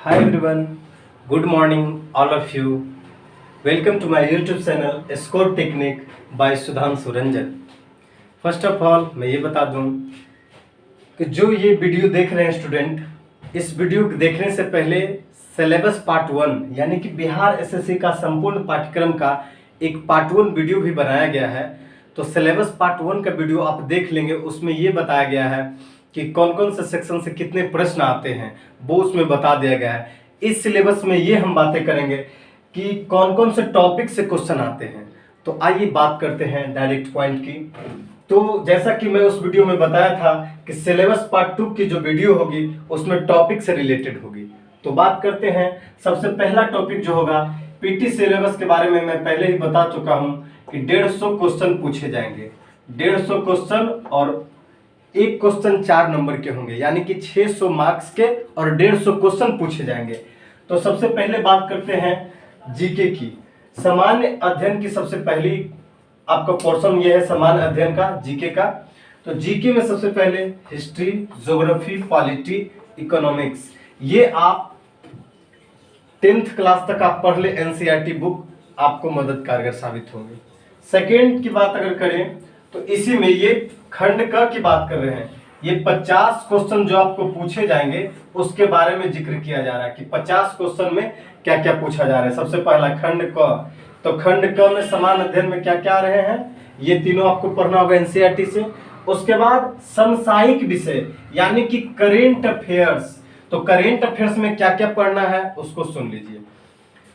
Hi everyone, good morning all of you. Welcome to my YouTube channel Score Technique by Sudhanshu Ranjan. First of all मैं ये बता दूं कि जो ये वीडियो देख रहे हैं स्टूडेंट, इस वीडियो को देखने से पहले सिलेबस पार्ट 1 यानी कि बिहार एसएससी का संपूर्ण पाठ्यक्रम का एक पार्ट 1 वीडियो भी बनाया गया है। तो सिलेबस पार्ट 1 का वीडियो आप देख लेंगे, उसमें ये बताया गया है कि कौन कौन से सेक्शन से कितने प्रश्न आते हैं, वो उसमें बता दिया गया है। इस सिलेबस में ये हम बातें करेंगे कि कौन कौन से टॉपिक से क्वेश्चन आते हैं। तो आइए बात करते हैं डायरेक्ट पॉइंट की। तो जैसा कि मैं उस वीडियो में बताया था कि सिलेबस पार्ट 2 की जो वीडियो होगी उसमें टॉपिक से रिलेटेड होगी। तो बात करते हैं, सबसे पहला टॉपिक जो होगा पीटी सिलेबस के बारे में मैं पहले ही बता चुका हूं कि 150 क्वेश्चन पूछे जाएंगे। 150 क्वेश्चन और एक क्वेश्चन 4 नंबर के होंगे, यानी कि 600 मार्क्स के और 150 क्वेश्चन पूछे जाएंगे। तो सबसे पहले बात करते हैं जीके की, सामान्य अध्ययन की। सबसे पहली आपका पोर्शन ये है सामान्य अध्ययन का, जीके का। तो जीके में सबसे पहले हिस्ट्री, ज्योग्राफी, पॉलिटी, इकोनॉमिक्स, ये आप 10th क्लास तक आप पढ़ ले। एनसीईआरटी बुक आपको मदद कारगर साबित होंगी। सेकेंड की बात अगर करें तो इसी में ये खंड क की बात कर रहे हैं। ये 50 क्वेश्चन जो आपको पूछे जाएंगे उसके बारे में जिक्र किया जा रहा है कि 50 क्वेश्चन में क्या क्या पूछा जा रहा है। सबसे पहला खंड क, तो खंड क में समान अध्ययन में क्या क्या आ रहे हैं, ये तीनों आपको पढ़ना होगा एनसीईआरटी से। उसके बाद समसामयिक विषय यानी कि करेंट अफेयर्स, तो करेंट अफेयर्स में क्या क्या पढ़ना है उसको सुन लीजिए।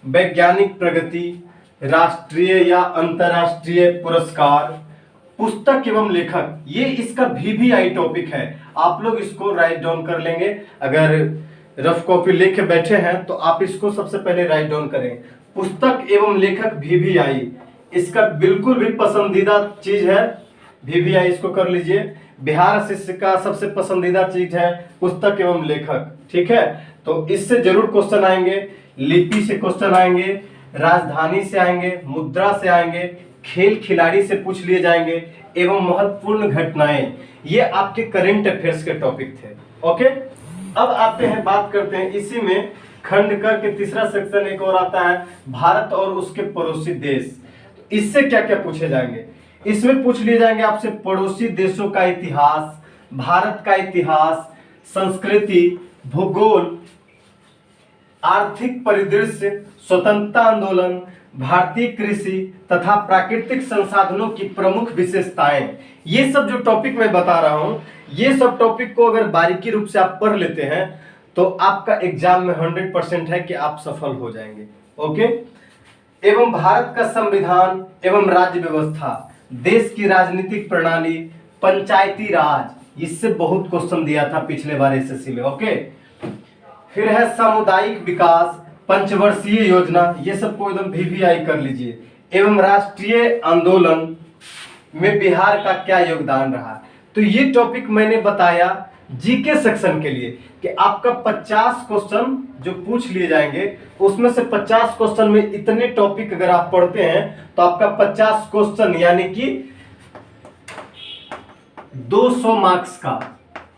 वैज्ञानिक प्रगति, राष्ट्रीय या अंतर्राष्ट्रीय पुरस्कार, पुस्तक एवं लेखक, ये इसका VVI टॉपिक है। आप लोग इसको राइट डाउन कर लेंगे। अगर रफ कॉपी लेके बैठे हैं तो आप इसको सबसे पहले राइट डाउन करें। पुस्तक एवं लेखक VVI इसका बिल्कुल भी पसंदीदा चीज है। VVI इसको कर लीजिए। बिहार शिष्य का सबसे पसंदीदा चीज है पुस्तक एवं लेखक, ठीक है। तो इससे जरूर क्वेश्चन आएंगे। लिपि से क्वेश्चन आएंगे, राजधानी से आएंगे, मुद्रा से आएंगे, खेल खिलाड़ी से पूछ लिए जाएंगे, एवं महत्वपूर्ण घटनाएं। ये आपके करंट अफेयर्स के टॉपिक थे। ओके, अब आते हैं, बात करते हैं इसी में खंड क के तीसरा सेक्शन एक और आता है, भारत और उसके पड़ोसी देश। तो इससे क्या क्या पूछे जाएंगे, इसमें पूछ लिए जाएंगे आपसे पड़ोसी देशों का इतिहास, भारत का इतिहास, संस्कृति, भूगोल, आर्थिक परिदृश्य, स्वतंत्रता आंदोलन, भारतीय कृषि तथा प्राकृतिक संसाधनों की प्रमुख विशेषताएं। ये सब जो टॉपिक मैं बता रहा हूं, ये सब टॉपिक को अगर बारीकी रूप से आप पढ़ लेते हैं तो आपका एग्जाम में 100% है कि आप सफल हो जाएंगे। ओके, एवं भारत का संविधान एवं राज्य व्यवस्था, देश की राजनीतिक प्रणाली, पंचायती राज, इससे बहुत क्वेश्चन दिया था पिछले बार एसएससी में। ओके, फिर है सामुदायिक विकास, पंचवर्षीय योजना, ये सबको एकदम VVI कर लीजिए। एवं राष्ट्रीय आंदोलन में बिहार का क्या योगदान रहा। तो ये टॉपिक मैंने बताया जीके सेक्शन के लिए कि आपका 50 क्वेश्चन जो पूछ लिए जाएंगे, उसमें से 50 क्वेश्चन में इतने टॉपिक अगर आप पढ़ते हैं तो आपका 50 क्वेश्चन यानी कि 200 मार्क्स का,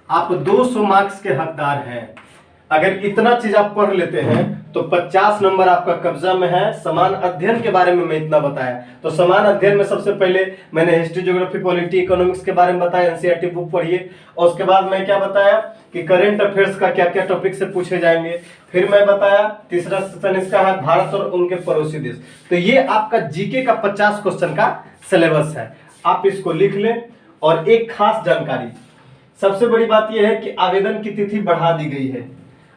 आप 200 मार्क्स के हकदार हैं। अगर इतना चीज आप पढ़ लेते हैं तो 50 नंबर आपका कब्जा में है। समान अध्ययन के बारे में मैं इतना बताया। तो समान अध्ययन में सबसे पहले मैंने हिस्ट्री, ज्योग्राफी, पॉलिटी, इकोनॉमिक्स के बारे में बताया, एनसीईआरटी बुक पढ़िए। और उसके बाद मैं क्या बताया कि करंट अफेयर्स का क्या क्या टॉपिक से पूछे जाएंगे। फिर मैं बताया तीसरा सेक्शन इसका है भारत और उनके पड़ोसी देश। तो ये आपका जीके का 50 क्वेश्चन का सिलेबस है, आप इसको लिख लें। और एक खास जानकारी, सबसे बड़ी बात यह है कि आवेदन की तिथि बढ़ा दी गई है।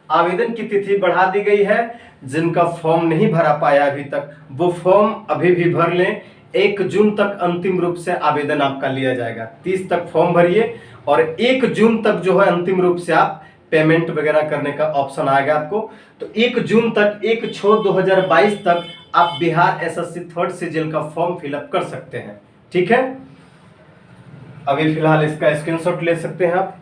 आवेदन की तिथि बढ़ा दी गई है। जिनका फॉर्म नहीं भरा पाया अभी तक, वो फॉर्म अभी भी भर लें। 1 जून तक अंतिम रूप से आवेदन आपका लिया जाएगा। 30 तक फॉर्म भरिए और 1 जून तक जो है अंतिम रूप से आप पेमेंट वगैरह करने का ऑप्शन आएगा आपको। तो 1 जून तक, 1/6/2022 तक आप बिहार एसएससी 3rd सीजन का फॉर्म फिलअप कर सकते हैं, ठीक है। अभी फिलहाल इसका स्क्रीनशॉट ले सकते हैं आप।